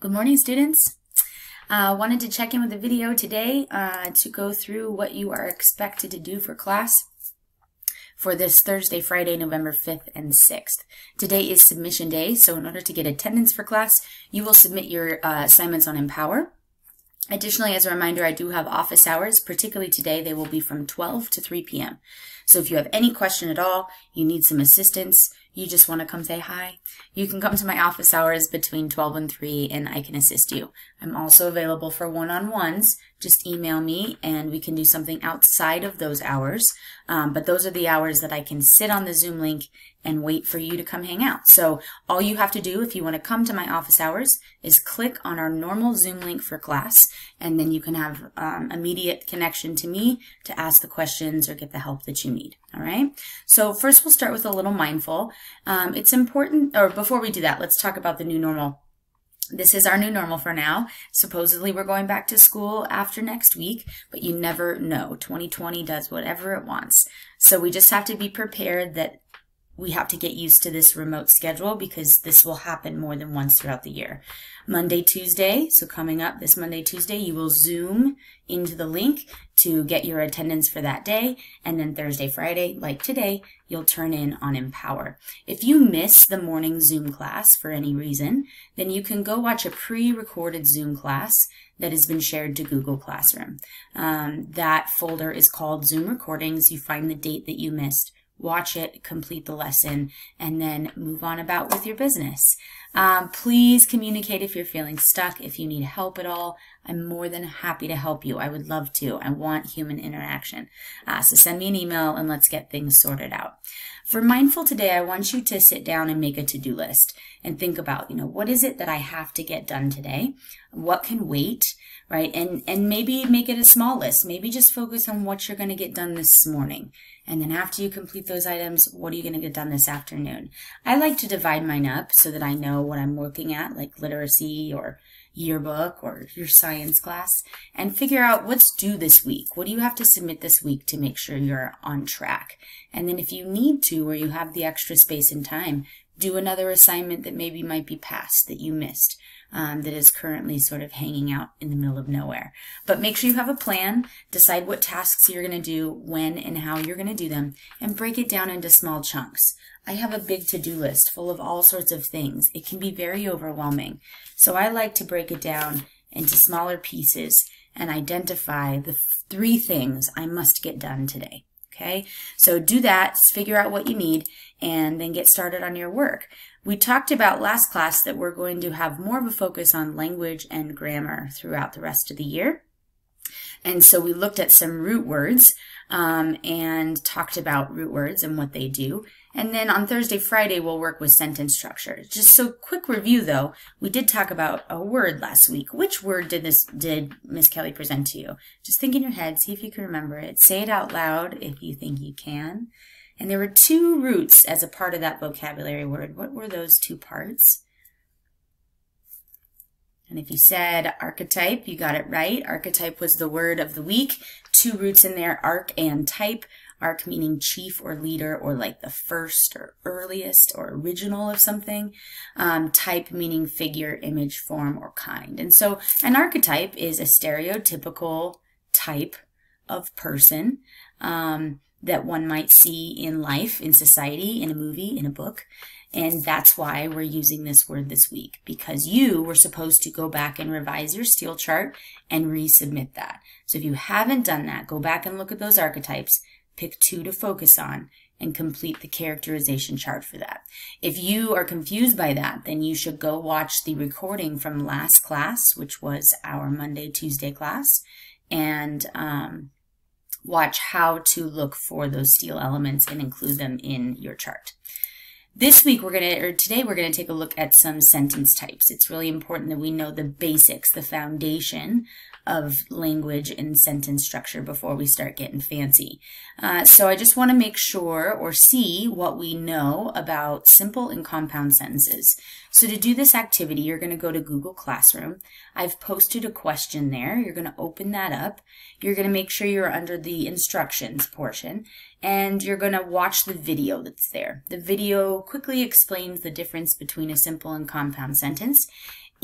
Good morning, students. Wanted to check in with a video today to go through what you are expected to do for class for this Thursday, Friday, November 5th and 6th. Today is submission day, so in order to get attendance for class, you will submit your assignments on Empower. Additionally, as a reminder, I do have office hours, particularly today. They will be from 12 to 3 p.m. So if you have any question at all, you need some assistance, you just want to come say hi, you can come to my office hours between 12 and 3 and I can assist you. I'm also available for one-on-ones. Just email me and we can do something outside of those hours. But those are the hours that I can sit on the Zoom link and wait for you to come hang out. So all you have to do if you want to come to my office hours is click on our normal Zoom link for class, and then you can have immediate connection to me to ask the questions or get the help that you need. All right. So first we'll start with a little mindful. It's important, or before we do that, let's talk about the new normal. This is our new normal for now. Supposedly we're going back to school after next week, but you never know. 2020 does whatever it wants. So we just have to be prepared that we have to get used to this remote schedule because this will happen more than once throughout the year. Monday, Tuesday, so coming up this Monday, Tuesday, you will Zoom into the link to get your attendance for that day. And then Thursday, Friday, like today, you'll turn in on Empower. If you miss the morning Zoom class for any reason, then you can go watch a pre-recorded Zoom class that has been shared to Google Classroom. That folder is called Zoom Recordings. You find the date that you missed, watch it, complete the lesson, and then move on about with your business. Please communicate if you're feeling stuck. If you need help at all, I'm more than happy to help you. I would love to. I want human interaction. So send me an email and let's get things sorted out. For Mindful today, I want you to sit down and make a to-do list and think about, what is it that I have to get done today? What can wait, right? And maybe make it a small list. Maybe just focus on what you're going to get done this morning. And then after you complete those items, what are you going to get done this afternoon? I like to divide mine up so that I know what I'm working at, like literacy or yearbook or your science class, and figure out what's due this week. What do you have to submit this week to make sure you're on track? And then if you need to, or you have the extra space and time, do another assignment that maybe might be past that you missed. That is currently sort of hanging out in the middle of nowhere. But make sure you have a plan, decide what tasks you're going to do, when and how you're going to do them, and break it down into small chunks. I have a big to-do list full of all sorts of things. It can be very overwhelming. So I like to break it down into smaller pieces and identify the 3 things I must get done today. Okay, so do that, figure out what you need, and then get started on your work. We talked about last class that we're going to have more of a focus on language and grammar throughout the rest of the year. And so we looked at some root words and talked about root words and what they do. And then on Thursday, Friday, we'll work with sentence structure. Just so quick review though, we did talk about a word last week. Which word did Miss Kelly present to you? Just think in your head, see if you can remember it. Say it out loud if you think you can. And there were 2 roots as a part of that vocabulary word. What were those 2 parts? And if you said archetype, you got it right. Archetype was the word of the week. 2 roots in there, arc and type. Arc meaning chief or leader or like the first or earliest or original of something. Type meaning figure, image, form, or kind. And so an archetype is a stereotypical type of person that one might see in life, in society, in a movie, in a book. And that's why we're using this word this week, because you were supposed to go back and revise your steel chart and resubmit that. So if you haven't done that, go back and look at those archetypes, pick 2 to focus on, and complete the characterization chart for that. If you are confused by that, then you should go watch the recording from last class, which was our Monday, Tuesday class, and watch how to look for those steel elements and include them in your chart. This week today we're going to take a look at some sentence types. It's really important that we know the basics, the foundation of language and sentence structure before we start getting fancy. So I just want to make sure or see what we know about simple and compound sentences. So to do this activity, you're going to go to Google Classroom. I've posted a question there. You're going to open that up. You're going to make sure you're under the instructions portion, and you're going to watch the video that's there. The video quickly explains the difference between a simple and compound sentence.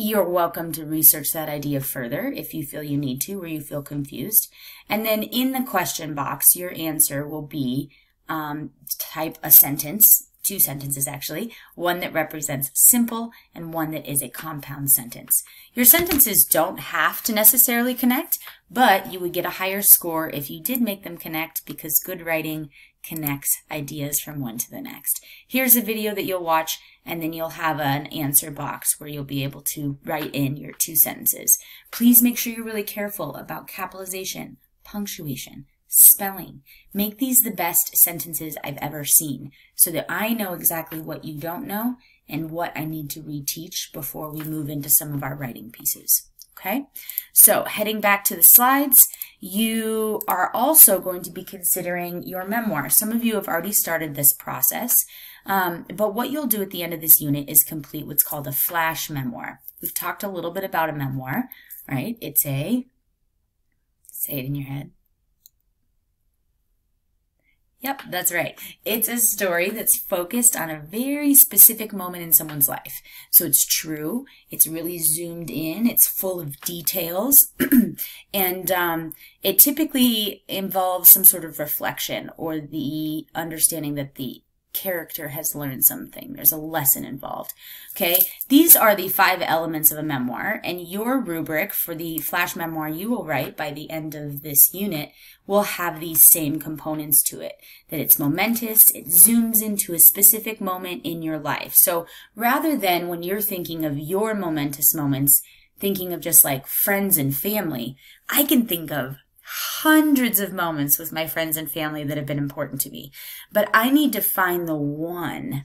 You're welcome to research that idea further if you feel you need to or you feel confused. And then in the question box, your answer will be type a sentence, 2 sentences actually, one that represents simple and one that is a compound sentence. Your sentences don't have to necessarily connect, but you would get a higher score if you did make them connect because good writing connects ideas from one to the next. Here's a video that you'll watch, and then you'll have an answer box where you'll be able to write in your 2 sentences. Please make sure you're really careful about capitalization, punctuation, spelling. Make these the best sentences I've ever seen so that I know exactly what you don't know and what I need to reteach before we move into some of our writing pieces. Okay, so heading back to the slides, you are also going to be considering your memoir. Some of you have already started this process, but what you'll do at the end of this unit is complete what's called a flash memoir. We've talked a little bit about a memoir, right? It's a, say it in your head. Yep, that's right. It's a story that's focused on a very specific moment in someone's life. So it's true, it's really zoomed in, it's full of details, and it typically involves some sort of reflection or the understanding that the character has learned something. There's a lesson involved. Okay, these are the 5 elements of a memoir, and your rubric for the flash memoir you will write by the end of this unit will have these same components to it. That it's momentous, it zooms into a specific moment in your life. So rather than when you're thinking of your momentous moments, thinking of just like friends and family, I can think of hundreds of moments with my friends and family that have been important to me. But I need to find the one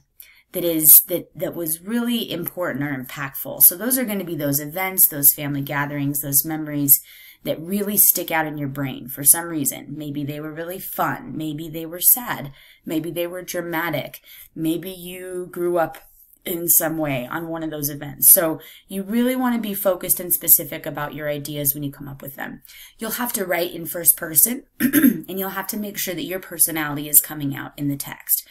that was really important or impactful. So those are going to be those events, those family gatherings, those memories that really stick out in your brain for some reason. Maybe they were really fun. Maybe they were sad. Maybe they were dramatic. Maybe you grew up in some way on one of those events. So you really want to be focused and specific about your ideas when you come up with them. You'll have to write in first person and you'll have to make sure that your personality is coming out in the text.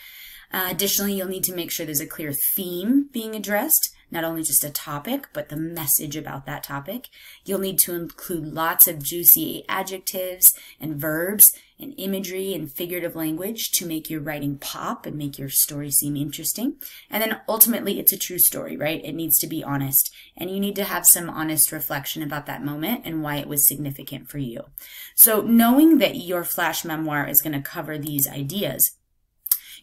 Additionally, you'll need to make sure there's a clear theme being addressed, not only just a topic, but the message about that topic. You'll need to include lots of juicy adjectives and verbs and imagery and figurative language to make your writing pop and make your story seem interesting. And then ultimately, it's a true story, right? It needs to be honest. And you need to have some honest reflection about that moment and why it was significant for you. So knowing that your flash memoir is going to cover these ideas,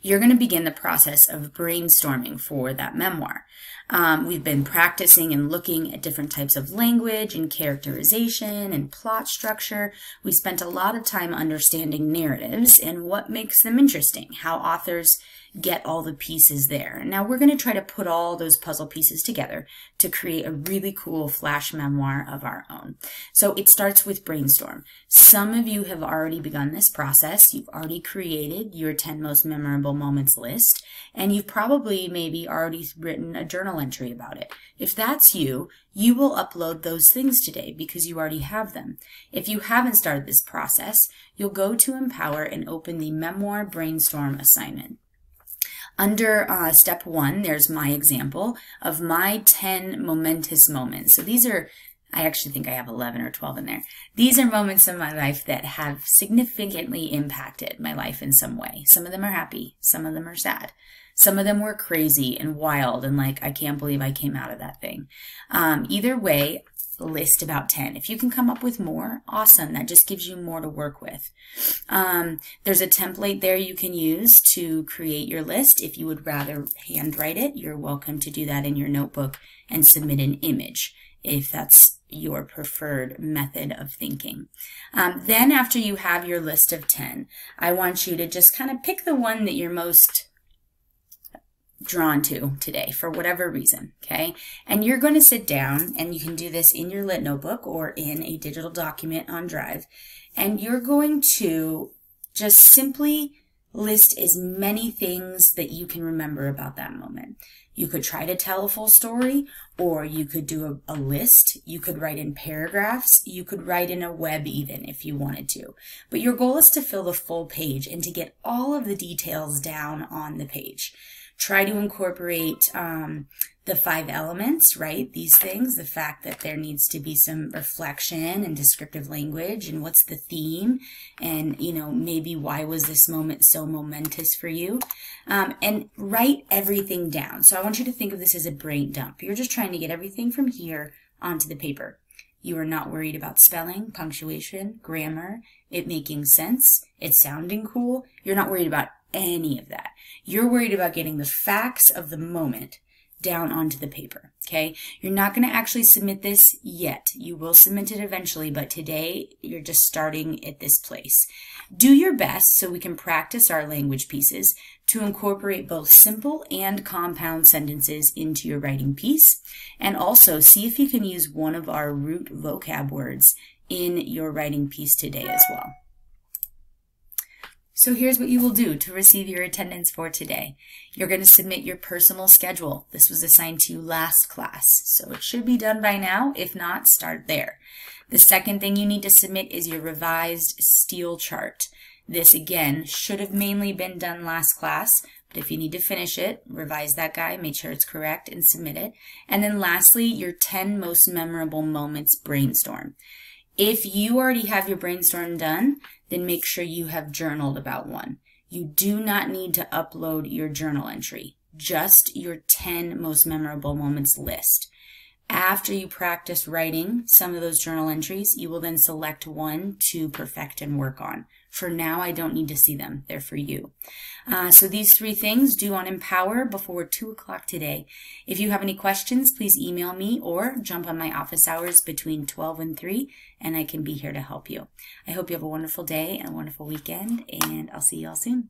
you're going to begin the process of brainstorming for that memoir. We've been practicing and looking at different types of language and characterization and plot structure. We spent a lot of time understanding narratives and what makes them interesting, how authors get all the pieces there. Now we're going to try to put all those puzzle pieces together to create a really cool flash memoir of our own. So it starts with brainstorm. Some of you have already begun this process. You've already created your 10 most memorable moments list, and you've probably maybe already written a journal entry about it. If that's you, you will upload those things today because you already have them. If you haven't started this process, you'll go to Empower and open the Memoir Brainstorm assignment. Under step 1, there's my example of my 10 momentous moments. So these are, I actually think I have 11 or 12 in there. These are moments in my life that have significantly impacted my life in some way. Some of them are happy, some of them are sad. Some of them were crazy and wild and like, I can't believe I came out of that thing. Either way, list about 10. If you can come up with more, awesome. That just gives you more to work with. There's a template there you can use to create your list. If you would rather handwrite it, you're welcome to do that in your notebook and submit an image if that's your preferred method of thinking. Then after you have your list of 10, I want you to just kind of pick the one that you're most drawn to today for whatever reason, okay? And you're going to sit down, and you can do this in your lit notebook or in a digital document on Drive, and you're going to just simply list as many things that you can remember about that moment. You could try to tell a full story, or you could do a list. You could write in paragraphs. You could write in a web even if you wanted to. But your goal is to fill the full page and to get all of the details down on the page. Try to incorporate the 5 elements, right? These things, the fact that there needs to be some reflection and descriptive language, and what's the theme, and, you know, maybe why was this moment so momentous for you? And write everything down. So I want you to think of this as a brain dump. You're just trying to get everything from here onto the paper. You are not worried about spelling, punctuation, grammar, it making sense, it sounding cool. You're not worried about any of that. You're worried about getting the facts of the moment down onto the paper, okay? You're not going to actually submit this yet. You will submit it eventually, but today you're just starting at this place. Do your best so we can practice our language pieces to incorporate both simple and compound sentences into your writing piece, and also see if you can use one of our root vocab words in your writing piece today as well. So here's what you will do to receive your attendance for today. You're going to submit your personal schedule. This was assigned to you last class, so it should be done by now. If not, start there. The second thing you need to submit is your revised steel chart. This, again, should have mainly been done last class, but if you need to finish it, revise that guy, make sure it's correct, and submit it. And then lastly, your 10 most memorable moments brainstorm. If you already have your brainstorm done, then make sure you have journaled about one. You do not need to upload your journal entry, just your 10 most memorable moments list. After you practice writing some of those journal entries, you will then select one to perfect and work on. For now, I don't need to see them. They're for you. So these 3 things due on Empower before 2 o'clock today. If you have any questions, please email me or jump on my office hours between 12 and 3, and I can be here to help you. I hope you have a wonderful day and a wonderful weekend, and I'll see you all soon.